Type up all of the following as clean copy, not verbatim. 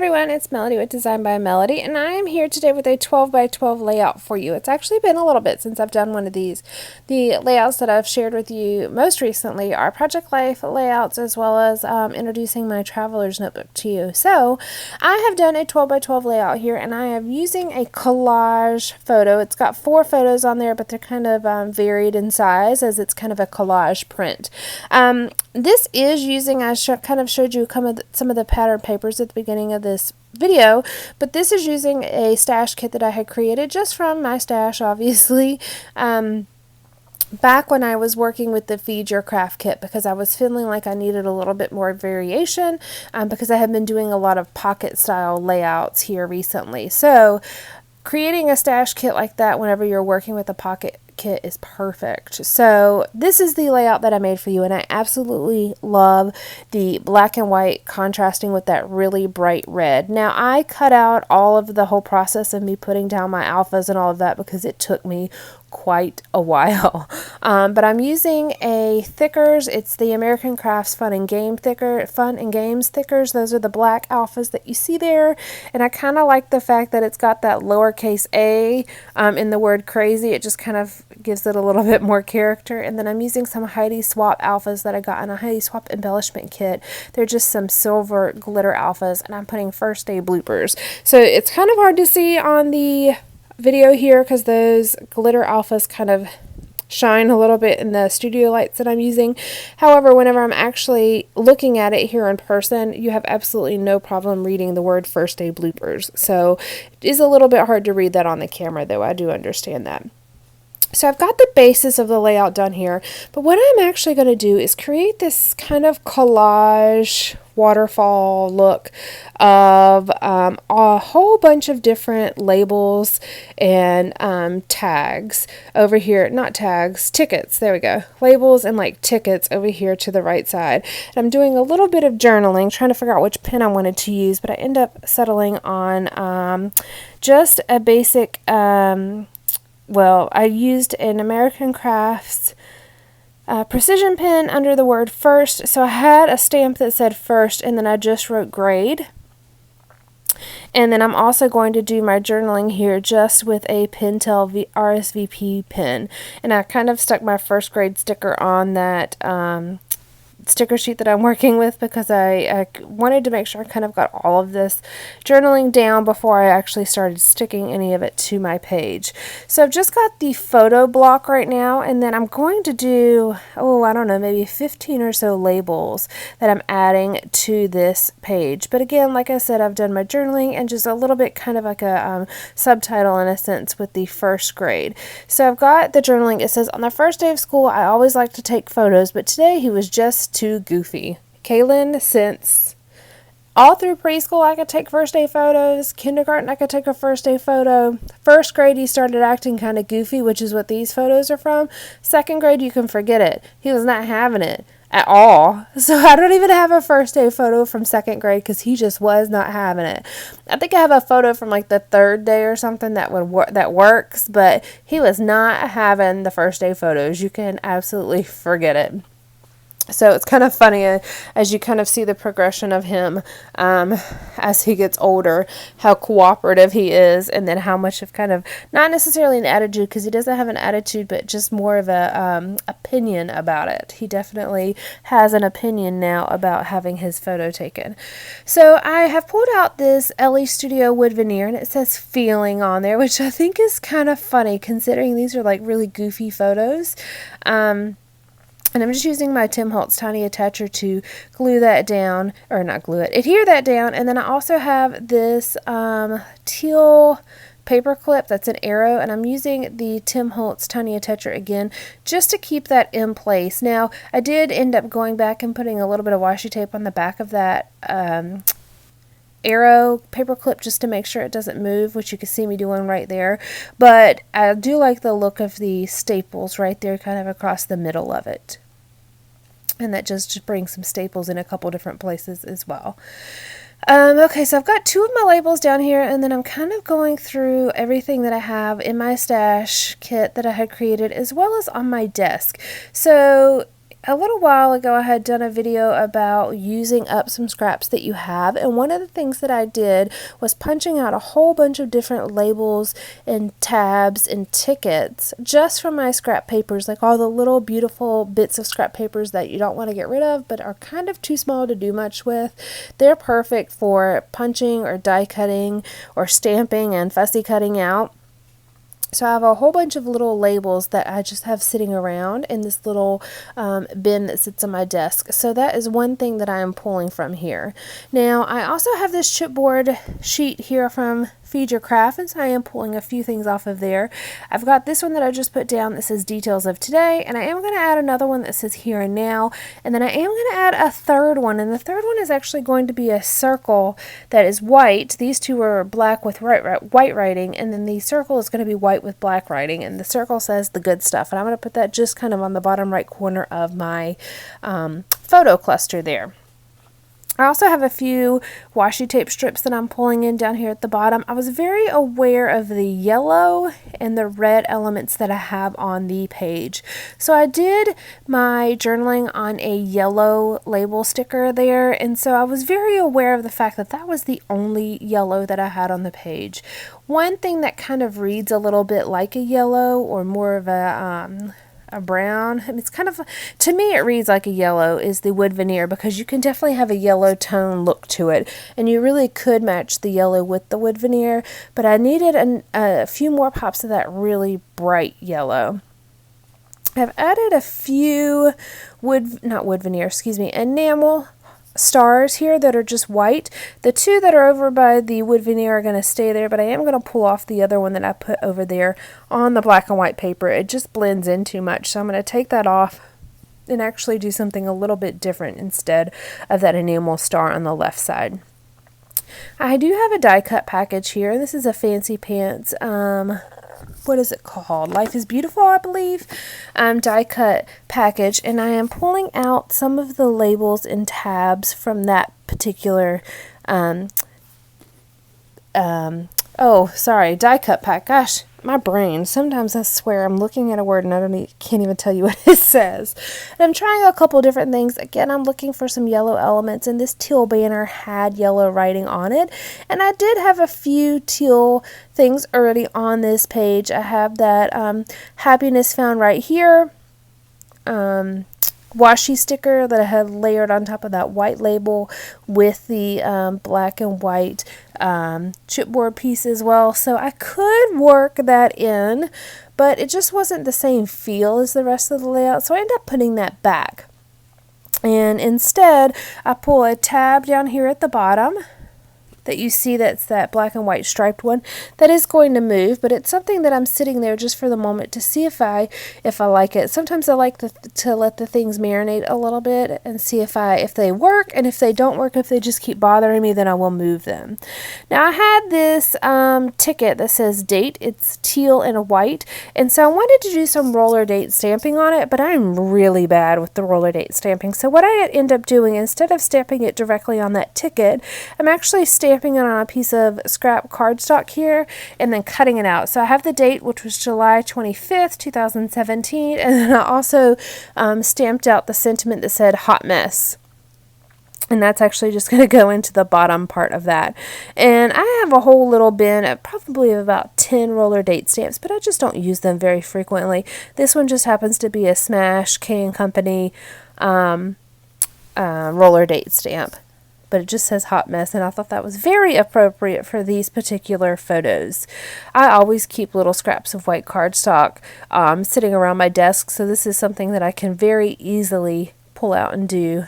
everyone, it's Melody with Design by Melody, and I am here today with a 12 by 12 layout for you. It's actually been a little bit since I've done one of these. The layouts that I've shared with you most recently are Project Life layouts, as well as introducing my Traveler's Notebook to you. So I have done a 12 by 12 layout here, and I am using a collage photo. It's got 4 photos on there, but they're kind of varied in size, as it's kind of a collage print. This is using, I kind of showed you some of the pattern papers at the beginning of this video, but this is using a stash kit that I had created just from my stash, obviously, back when I was working with the Feed Your Craft kit, because I was feeling like I needed a little bit more variation, because I have been doing a lot of pocket style layouts here recently. So creating a stash kit like that whenever you're working with a pocket kit is perfect. So this is the layout that I made for you, and I absolutely love the black and white contrasting with that really bright red. Now I cut out all of the whole process of me putting down my alphas and all of that because it took me quite a while. But I'm using a thickers. It's the American Crafts Fun and Games thickers. Those are the black alphas that you see there. And I kind of like the fact that it's got that lowercase a in the word crazy. It just kind of gives it a little bit more character. And then I'm using some Heidi Swap alphas that I got in a Heidi Swap embellishment kit. They're just some silver glitter alphas, and I'm putting first day bloopers. So it's kind of hard to see on the video here because those glitter alphas kind of shine a little bit in the studio lights that I'm using. However, whenever I'm actually looking at it here in person, you have absolutely no problem reading the word first day bloopers. So it is a little bit hard to read that on the camera, though. I do understand that. So I've got the basis of the layout done here, but what I'm actually going to do is create this kind of collage waterfall look of a whole bunch of different labels and tags over here. Not tags, tickets. There we go. Labels and like tickets over here to the right side. And I'm doing a little bit of journaling, trying to figure out which pen I wanted to use, but I end up settling on just a basic well, I used an American Crafts precision pen under the word first. So I had a stamp that said first, and then I just wrote grade. And then I'm also going to do my journaling here just with a Pentel RSVP pen. And I kind of stuck my first grade sticker on that sticker sheet that I'm working with because I wanted to make sure I kind of got all of this journaling down before I actually started sticking any of it to my page. So I've just got the photo block right now, and then I'm going to do, I don't know, maybe 15 or so labels that I'm adding to this page. But again, like I said, I've done my journaling and just a little bit kind of like a subtitle in a sense with the first grade. So I've got the journaling. It says, on the first day of school, I always like to take photos, but today he was just too goofy. Calen, since all through preschool I could take first day photos, kindergarten I could take a first day photo, first grade he started acting kind of goofy, which is what these photos are from. Second grade, you can forget it. He was not having it at all. So I don't even have a first day photo from second grade because he just was not having it. I think I have a photo from like the third day or something that works, but he was not having the first day photos. You can absolutely forget it. So it's kind of funny as you kind of see the progression of him as he gets older, how cooperative he is, and then how much of kind of, not necessarily an attitude, because he doesn't have an attitude, but just more of a opinion about it. He definitely has an opinion now about having his photo taken. So I have pulled out this LE Studio wood veneer, and it says feeling on there, which I think is kind of funny considering these are like really goofy photos. And I'm just using my Tim Holtz Tiny Attacher to glue that down, or not glue it, adhere that down. And then I also have this teal paper clip that's an arrow, and I'm using the Tim Holtz Tiny Attacher again just to keep that in place. Now, I did end up going back and putting a little bit of washi tape on the back of that arrow paper clip just to make sure it doesn't move, which you can see me doing right there. But I do like the look of the staples right there kind of across the middle of it. And that just brings some staples in a couple different places as well. Okay, so I've got 2 of my labels down here, and then I'm kind of going through everything that I have in my stash kit that I had created, as well as on my desk. So a little while ago, I had done a video about using up some scraps that you have, and one of the things that I did was punching out a whole bunch of different labels and tabs and tickets just from my scrap papers, like all the little beautiful bits of scrap papers that you don't want to get rid of but are kind of too small to do much with. They're perfect for punching or die cutting or stamping and fussy cutting out. So I have a whole bunch of little labels that I just have sitting around in this little bin that sits on my desk. So that is one thing that I am pulling from here. Now I also have this chipboard sheet here from Feed Your Craft, and so I am pulling a few things off of there. I've got this one that I just put down that says Details of Today, and I am going to add another one that says Here and Now, and then I am going to add a third one, and the third one is actually going to be a circle that is white. These two are black with white writing, and then the circle is going to be white with black writing, and the circle says The Good Stuff, and I'm going to put that just kind of on the bottom right corner of my photo cluster there. I also have a few washi tape strips that I'm pulling in down here at the bottom. I was very aware of the yellow and the red elements that I have on the page. So I did my journaling on a yellow label sticker there, and so I was very aware of the fact that that was the only yellow that I had on the page. One thing that kind of reads a little bit like a yellow or more of a brown, it's kind of, to me it reads like a yellow, is the wood veneer, because you can definitely have a yellow tone look to it, and you really could match the yellow with the wood veneer, but I needed a few more pops of that really bright yellow. I've added a few enamel stars here that are just white. The two that are over by the wood veneer are going to stay there, but I am going to pull off the other one that I put over there on the black and white paper. It just blends in too much, so I'm going to take that off and actually do something a little bit different instead of that enamel star on the left side. I do have a die cut package here. This is a Fancy Pants, what is it called? Life is Beautiful, I believe, die cut package, and I am pulling out some of the labels and tabs from that particular die cut pack. Gosh, my brain, sometimes I swear I'm looking at a word and can't even tell you what it says. And I'm trying a couple different things. Again, I'm looking for some yellow elements, and this teal banner had yellow writing on it, and I did have a few teal things already on this page. I have that Happiness Found right here washi sticker that I had layered on top of that white label with the black and white chipboard piece as well. So I could work that in, but it just wasn't the same feel as the rest of the layout, so I ended up putting that back. And instead, I pull a tab down here at the bottom that you see, that's that black and white striped one. That is going to move, but it's something that I'm sitting there just for the moment to see if I like it. Sometimes I like to let the things marinate a little bit and see if they work, and if they don't work, if they just keep bothering me, then I will move them. Now I had this ticket that says date. It's teal and white, and so I wanted to do some roller date stamping on it, but I'm really bad with the roller date stamping. So what I end up doing, instead of stamping it directly on that ticket, I'm actually stamping it on a piece of scrap cardstock here and then cutting it out. So I have the date, which was July 25th, 2017, and then I also stamped out the sentiment that said hot mess. And that's actually just going to go into the bottom part of that. And I have a whole little bin of probably about 10 roller date stamps, but I just don't use them very frequently. This one just happens to be a Smash K & Company roller date stamp, but it just says hot mess, and I thought that was very appropriate for these particular photos. I always keep little scraps of white cardstock sitting around my desk, so this is something that I can very easily pull out and do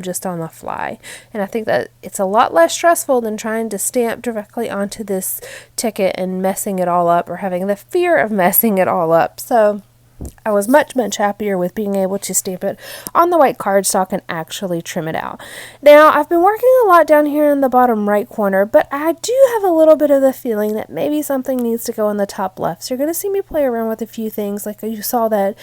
just on the fly. And I think that it's a lot less stressful than trying to stamp directly onto this ticket and messing it all up, or having the fear of messing it all up. So I was much happier with being able to stamp it on the white cardstock and actually trim it out. Now, I've been working a lot down here in the bottom right corner, but I do have a little bit of the feeling that maybe something needs to go in the top left. So you're going to see me play around with a few things. Like you saw that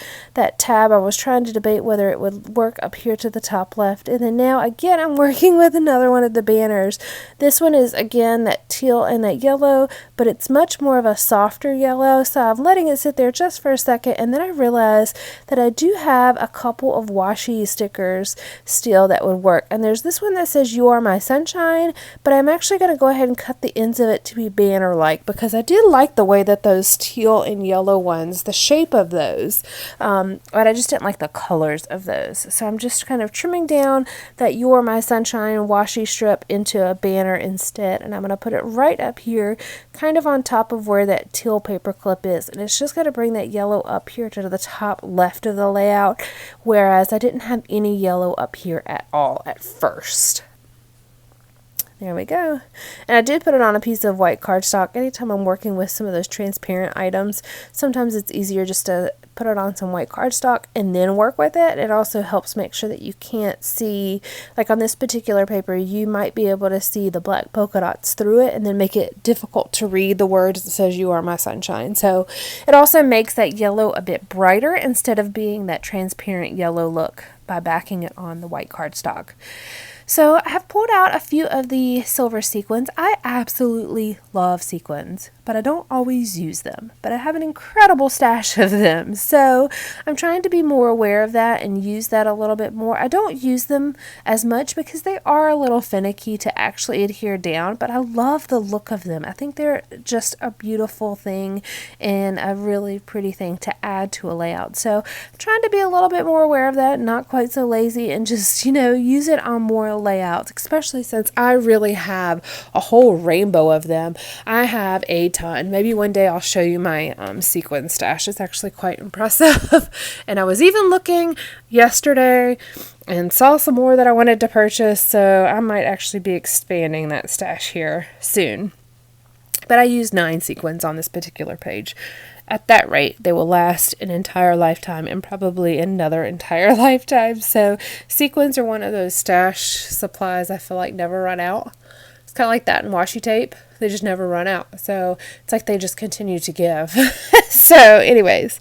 tab, I was trying to debate whether it would work up here to the top left. And then now, again, I'm working with another one of the banners. This one is, again, that teal and that yellow, but it's much more of a softer yellow. So I'm letting it sit there just for a second, and then I realized that I do have a couple of washi stickers still that would work. And there's this one that says "You Are My Sunshine," but I'm actually going to go ahead and cut the ends of it to be banner-like because I did like the way that those teal and yellow ones, the shape of those, but I just didn't like the colors of those. So I'm just kind of trimming down that "You Are My Sunshine" washi strip into a banner instead, and I'm going to put it right up here, kind of on top of where that teal paper clip is, and it's just going to bring that yellow up here to the top left of the layout, whereas I didn't have any yellow up here at all at first. There we go. And I did put it on a piece of white cardstock. Anytime I'm working with some of those transparent items, sometimes it's easier just to put it on some white cardstock and then work with it. It also helps make sure that you can't see, like on this particular paper, you might be able to see the black polka dots through it and then make it difficult to read the words that says "You Are My Sunshine." So it also makes that yellow a bit brighter instead of being that transparent yellow look by backing it on the white cardstock. So I have pulled out a few of the silver sequins. I absolutely love sequins, but I don't always use them. But I have an incredible stash of them. So I'm trying to be more aware of that and use that a little bit more. I don't use them as much because they are a little finicky to actually adhere down, but I love the look of them. I think they're just a beautiful thing and a really pretty thing to add to a layout. So I'm trying to be a little bit more aware of that, not quite so lazy, and just, use it on more layouts, especially since I really have a whole rainbow of them. I have a ton. Maybe one day I'll show you my sequin stash. It's actually quite impressive. And I was even looking yesterday and saw some more that I wanted to purchase, so I might actually be expanding that stash here soon. But I used 9 sequins on this particular page. At that rate, they will last an entire lifetime and probably another entire lifetime. So sequins are one of those stash supplies I feel like never run out. It's kind of like that in washi tape. They just never run out. So it's like they just continue to give. So anyways,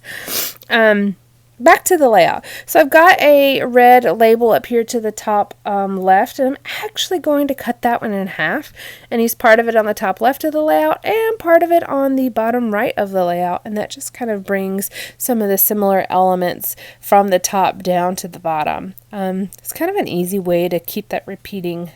back to the layout. So I've got a red label up here to the top left, and I'm actually going to cut that one in half and use part of it on the top left of the layout and part of it on the bottom right of the layout, and that just kind of brings some of the similar elements from the top down to the bottom. It's kind of an easy way to keep that repeating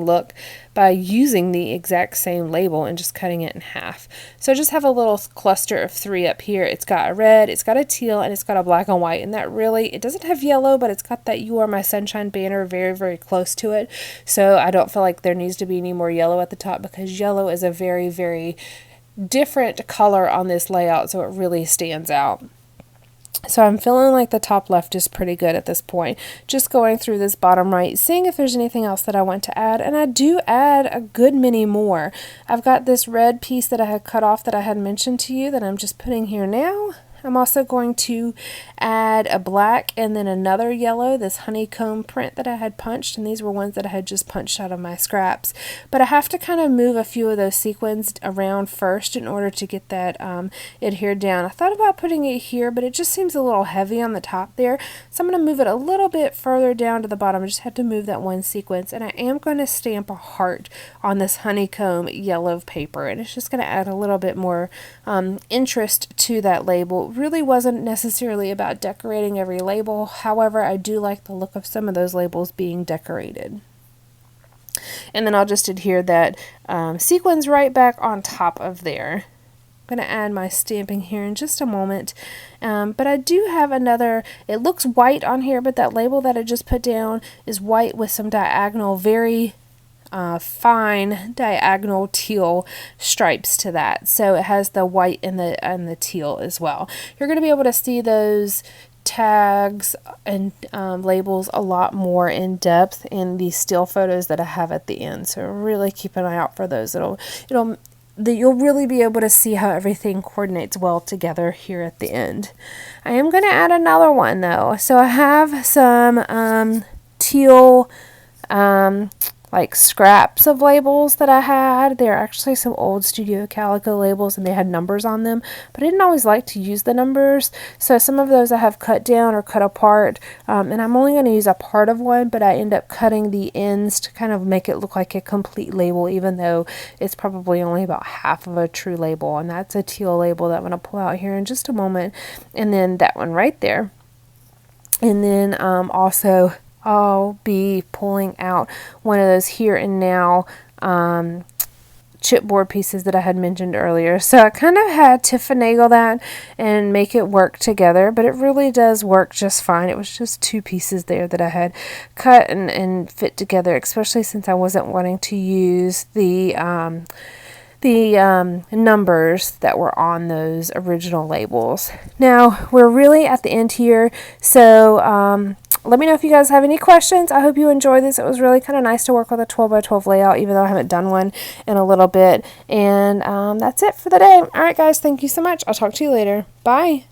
look by using the exact same label and just cutting it in half. So I just have a little cluster of 3 up here. It's got a red, it's got a teal, and it's got a black and white, and that really, it doesn't have yellow, but it's got that "You Are My Sunshine" banner very, very close to it. So I don't feel like there needs to be any more yellow at the top because yellow is a very, very different color on this layout, so it really stands out. So I'm feeling like the top left is pretty good at this point. Just going through this bottom right, seeing if there's anything else that I want to add, and I do add a good many more. I've got this red piece that I had cut off that I had mentioned to you that I'm just putting here now. I'm also going to add a black and then another yellow, this honeycomb print that I had punched, and these were ones that I had just punched out of my scraps. But I have to kind of move a few of those sequins around first in order to get that adhered down. I thought about putting it here, but it just seems a little heavy on the top there, so I'm going to move it a little bit further down to the bottom. I just had to move that one sequence, and I am going to stamp a heart on this honeycomb yellow paper, and it's just going to add a little bit more interest to that label. Really wasn't necessarily about decorating every label. However, I do like the look of some of those labels being decorated. And then I'll just adhere that sequins right back on top of there. I'm going to add my stamping here in just a moment. But I do have another, it looks white on here, but that label that I just put down is white with some diagonal, very fine diagonal teal stripes to that. So it has the white and the teal as well. You're going to be able to see those tags and labels a lot more in depth in the still photos that I have at the end. So really keep an eye out for those. You'll really be able to see how everything coordinates well together here at the end. I am going to add another one though. So I have some teal like scraps of labels that I had. They're actually some old Studio Calico labels and they had numbers on them, but I didn't always like to use the numbers. So some of those I have cut down or cut apart, and I'm only going to use a part of one, but I end up cutting the ends to kind of make it look like a complete label, even though it's probably only about half of a true label. And that's a teal label that I'm going to pull out here in just a moment. And then that one right there. And then also I'll be pulling out one of those here and now chipboard pieces that I had mentioned earlier. So I kind of had to finagle that and make it work together, but it really does work just fine. It was just two pieces there that I had cut and fit together, especially since I wasn't wanting to use the numbers that were on those original labels. Now we're really at the end here, so let me know if you guys have any questions. I hope you enjoyed this. It was really kind of nice to work with a 12 by 12 layout, even though I haven't done one in a little bit. And that's it for the day. All right, guys, thank you so much. I'll talk to you later. Bye.